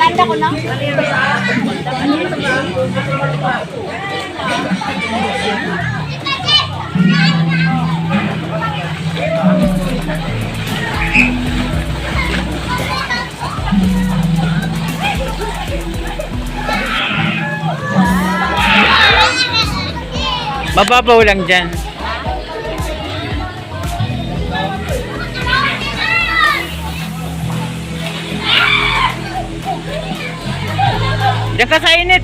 Ganda ko na. Mababaw lang dyan. Diyan ka sa init.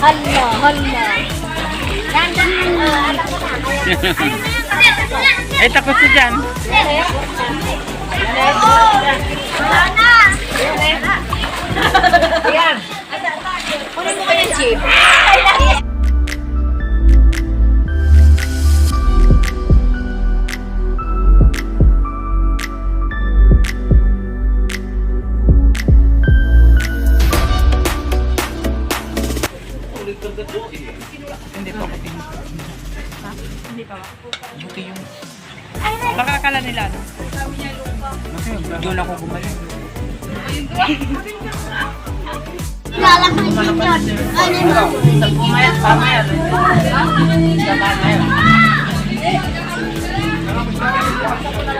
Hala, hala. Eh, takot siya dyan. Ayan. Kunin mo kayo, Chip. Hindi pa puti. Ha? Hindi pa. Puti yung... Baka akala nila, no? Doon ako gumaling. Lalakayin yun. Ano yun? Pumayat, pamayat.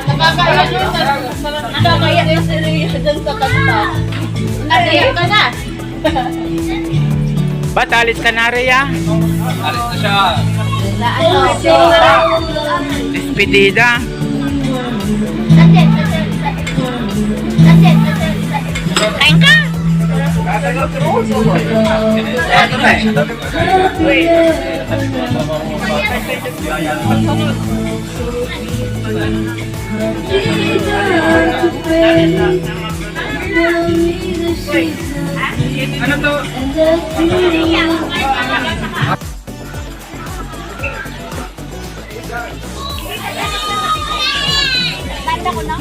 Nakakaya yun. Nakakaya yun si Rhea dun sa kanta. Nagaya ka na. Ba't alis ka na, Rhea? Alis na siya. Despedida. Kain ka? Ano to? Ganda ko na.